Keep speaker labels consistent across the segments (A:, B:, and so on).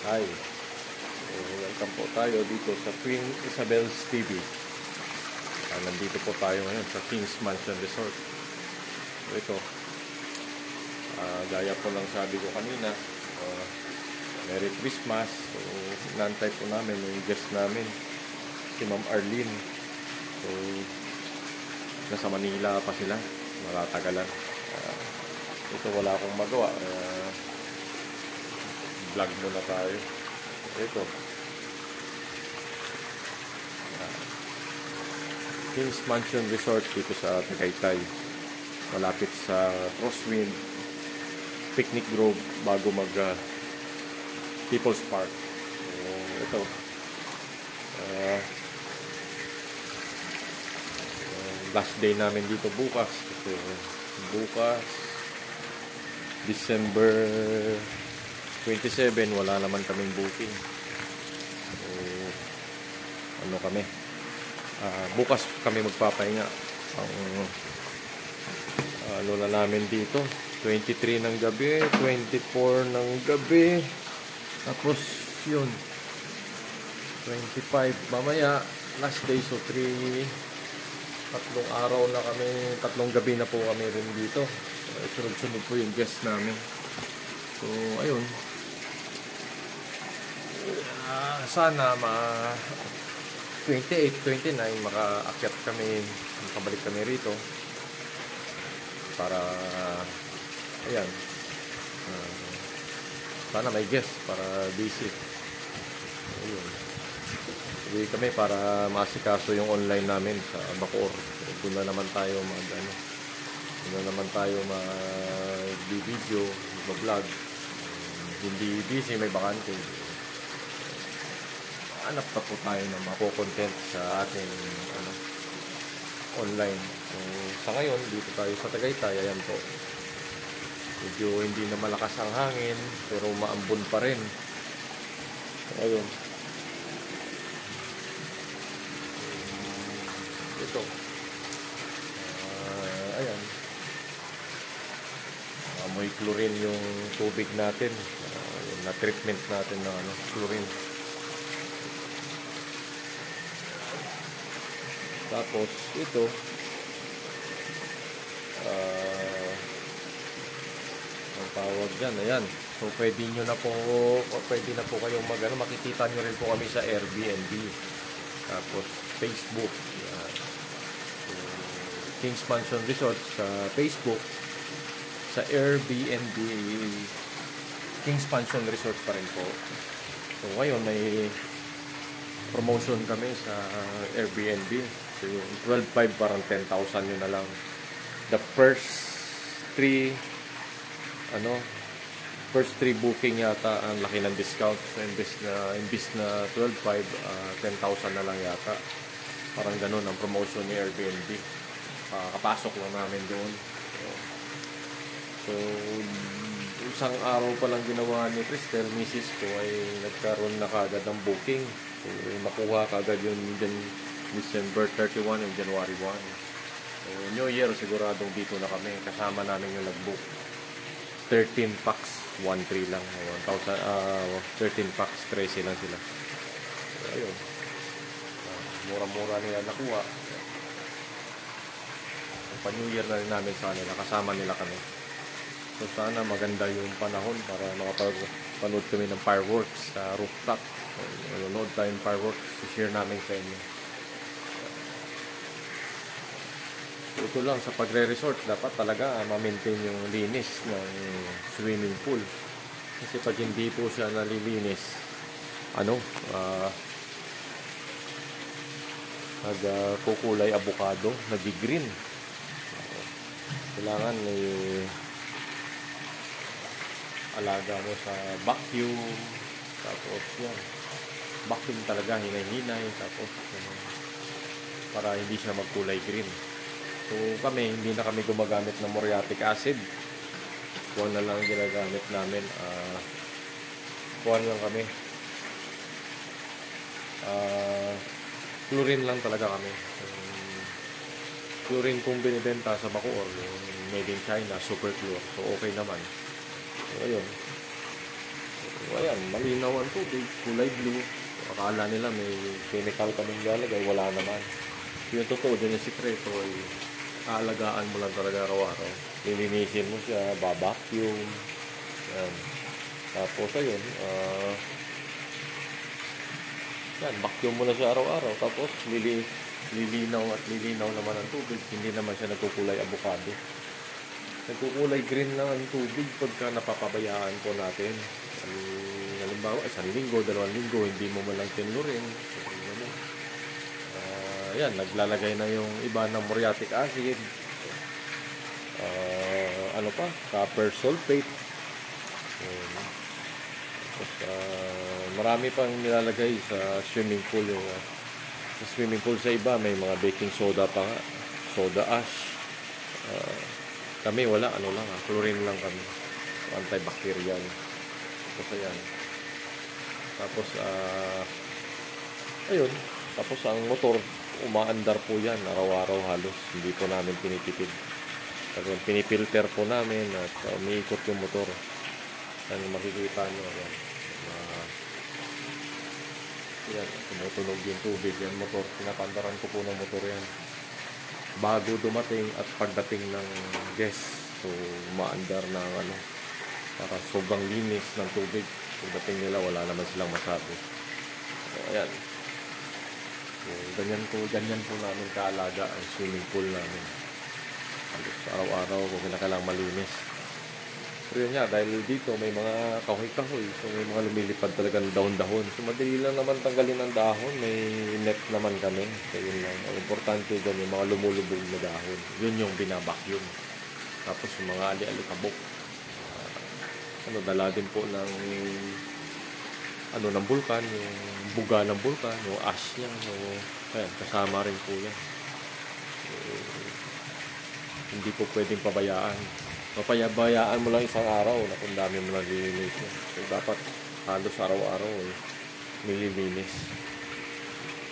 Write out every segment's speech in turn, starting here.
A: Hi, welcome po tayo dito sa Queen Isabel's TV. Nandito po tayo ngayon sa King's Mansion Resort. So ito, gaya po lang sabi ko kanina, Merry Christmas. So inantay po namin yung guest namin, si Ma'am Arlene. So nasa Manila pa sila, matatagalan. Ito wala akong magawa, vlog muna tayo. Ito, King's Mansion Resort dito sa Tagaytay, malapit sa Crosswind Picnic Grove bago mag People's Park. So, ito, last day namin dito bukas. Kasi bukas December 27, wala naman kaming booking. So, ano kami, bukas kami magpapahinga. Ang ano na namin dito, 23 ng gabi, 24 ng gabi, tapos yun 25 mamaya, last day. So tatlong araw na kami, tatlong gabi na po kami rin dito. Sunod-sunod po yung guest namin. So ayun, sana 28, 29 makaakyat kami, makabalik kami rito para ayan, sana may guest para visit. Ayun, uwi kami para maasikaso yung online namin sa Bacoor. Doon na naman tayo mag-video, mag-vlog. Hindi busy, may bakante. Hanap pa po tayo na mako-content sa ating online. So, sa ngayon, dito tayo sa Tagaytay. Ayan po, medyo hindi na malakas ang hangin, pero maambon pa rin. Ayun, ito, ayan, amoy chlorine yung tubig natin, yung na-treatment natin na chlorine. Tapos ito, ang tawag dyan, ayan. So pwede na po kayong makikita nyo rin po kami sa Airbnb, tapos Facebook. Ayan. So, King's Mansion Resort sa Facebook, sa Airbnb King's Mansion Resort pa rin po. So ngayon may promotion kami sa Airbnb. So yung 12.5 parang 10,000 yun na lang. The first three booking yata ang laki ng discount. So imbis na 12.5, 10,000 na lang yata. Parang ganun ang promotion ni Airbnb. Kapasok lang namin doon. So isang araw pa lang ginawa ni Cristel, Mrs. ko, ay nagkaroon na kagad ng booking. So nakuha kagad yun din December 31 and January 1. So New Year siguradong dito na kami. Kasama namin yung nag-book. 13 packs, 1.3 lang. 13 packs, 13 lang sila. So ayun, mura-mura nila nakuha. Pa New Year na rin namin sa kanila, kasama nila kami. So sana maganda yung panahon para makapanood kami ng fireworks sa rooftop. Nanonood tayo ng fireworks, i-share namin sa inyo. Ito lang, sa pagre-resort dapat talaga ma-maintain yung linis ng swimming pool. Kasi pag hindi po siya nalilinis, nagkukulay avocado, nag-green. Kailangan alaga mo sa vacuum, tapos yan, vacuum talaga, hinay-hinay, tapos para hindi siya magkulay green. So kami, hindi na kami gumagamit ng muriatic acid. Kuwan na lang ginagamit namin. Kuwan lang kami. Chlorine lang talaga kami. Chlorine kung binibenta sa Bacoor, yung made in China, super chlor. So okay naman. So ayun. So ayan. Yan, malinaw ang tubig, kulay blue. Akala nila may chemical kaming lalagay, wala naman. Yung totoo din yung sikreto ay aalagaan mo lang talaga araw-araw. Lilinisin mo siya, babacuum. Yan. Tapos ayun, yan, vacuum mo na siya araw-araw. Tapos lilinaw at lilinaw naman ang tubig. Hindi naman siya nagkukulay avocado. Nagkukulay green lang ang tubig pagka napapabayaan po natin. Halimbawa, 1 linggo, 2 linggo, hindi mo man lang tinurin. Yan, naglalagay na yung iba ng muriatic acid. Ano pa? Copper sulfate. Tapos, marami pang nilalagay sa swimming pool. Sa swimming pool sa iba, may mga baking soda pa nga. Soda ash. Kami wala, chlorine lang kami. Antibacterial. Tapos ayan. Tapos, ayun. Tapos ang motor, umaandar po yan araw-araw halos. Hindi po namin pinitipid. Kasi pinipilter po namin at umiikot yung motor. Yan makikita nyo. Yan, tumutunog yung tubig. Yan motor, pinapandaran ko po ng motor yan. Bago dumating at pagdating ng guest. So, umaandar ng para sobrang linis ng tubig. Pagdating nila, wala naman silang masabi. So, ayan. So, ganyan po namin kaalaga ang swimming pool namin. Araw-araw, kung kailangan malinis. Pero yun nga, dahil dito may mga kahoy-kahoy, so may mga lumilipad talaga ng dahon-dahon. So madali lang naman tanggalin ng dahon, may net naman kami. So yun lang, ang importante dyan yung mga lumulubog na dahon. Yun yung binabacuum. Tapos yung mga ali-alikabok. Dala din po ng ng bulkan, yung buga ng bulkan, yung ash niya. So, ayan, kasama rin po yan. So, hindi po pwedeng pabayaan. Mapayabayaan mo lang isang araw na kung dami mo lang lilinisin. So, dapat halos araw-araw nililinis.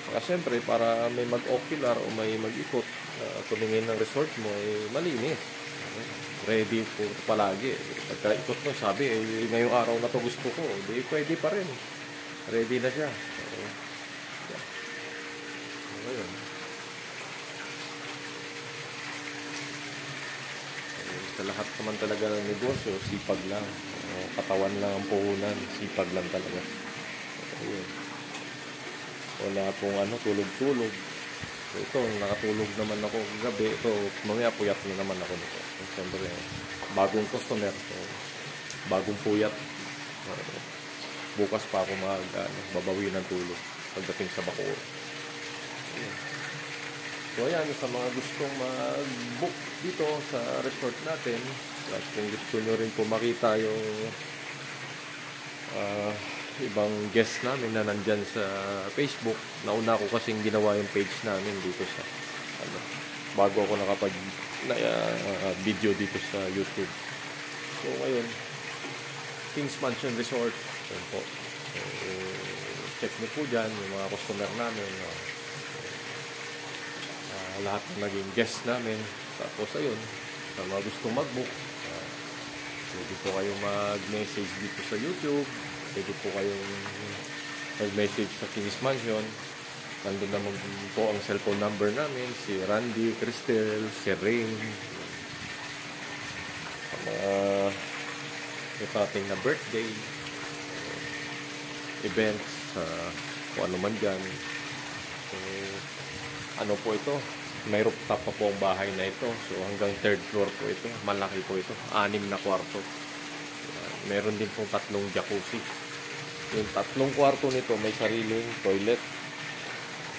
A: Saka siyempre, para may mag-ocular o may mag-ikot, tumingin ng resort mo, malinis. Ready po palagi. Pagka ikot mo, sabi, ngayong araw na to gusto ko. Di pwede pa rin. Ready na siya. So, yeah. So, ayun. Sa lahat naman talaga ng negosyo, sipag lang. Katawan lang ang puhunan, sipag lang talaga. Ayun. Wala pong tulog-tulog. So, ito, nakatulog naman ako gabi. Ito, mamaya puyat na naman ako nito. Siyempre, bagong customer. So, bagong puyat. Bukas pa ako babawi ng tulog pagdating sa Bacoor. Ayun. So ayan, sa mga gustong mag-book dito sa resort natin, at kung gusto nyo rin po makita yung ibang guest namin na nandyan sa Facebook, nauna ko kasing ginawa yung page namin dito sa bago ako video dito sa YouTube. So ngayon, Kings Mansion Resort, yun po. So, check nyo po dyan yung mga customer namin, lahat ng naging guest namin. Tapos ayun, sa mga gustong mag-book, pwede po kayong mag-message dito sa YouTube, pwede po kayong mag-message sa Kings Mansion. Nandun naman po ang cellphone number namin, si Randy, Cristel, si Rain, ating na birthday, events, kung ano man dyan. So, ano po ito? May rooftop pa po ang bahay na ito. So hanggang 3rd floor po ito. Malaki po ito. 6 na kwarto. Meron din pong 3 jacuzzi. Yung 3 kwarto nito may sariling toilet.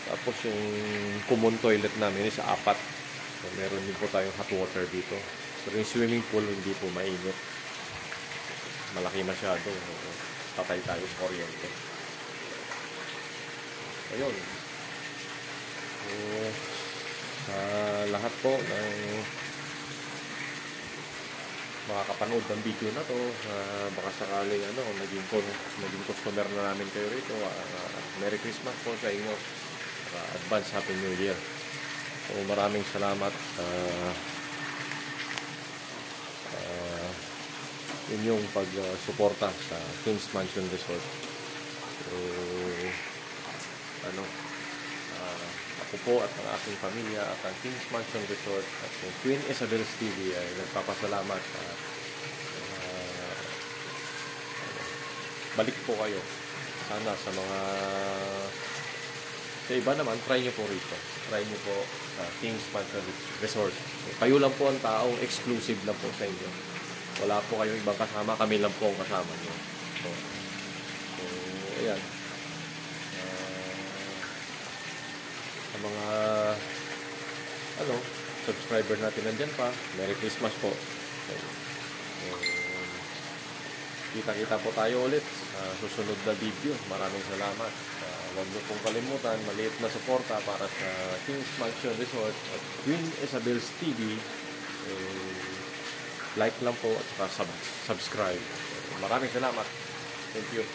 A: Tapos yung common toilet namin is 4. So meron din po tayong hot water dito. So yung swimming pool hindi po mainit. Malaki masyado. Patay tayo sa kuryente. Ayun. So, sa lahat po ng makakapanood ng video na to, baka sakaling naging customer na namin kayo rito, Merry Christmas po sa inyo, advance Happy New Year. So maraming salamat Yun yung pag-suporta sa Kings Mansion Resort. So, ano, ako po at ang aking pamilya at ang Kings Mansion Resort at yung Queen Isabel's TV ay nagpapasalamat at balik po kayo. Sana sa mga sa iba naman, try nyo po rito. Try nyo po sa Kings Mansion Resort. Kayo lang po ang taong exclusive lang po sa inyo. Wala po kayong ibang kasama, kami lang po ang kasama nyo. So ayan. Sa mga subscriber natin nandyan pa, Merry Christmas po. Kita-kita po tayo ulit sa susunod na video. Maraming salamat. Huwag niyo pong kalimutan, maliit na suporta para sa Kings Mansion Resort at Queen Isabel's TV. Like lang po at saka subscribe. Maraming salamat. Thank you.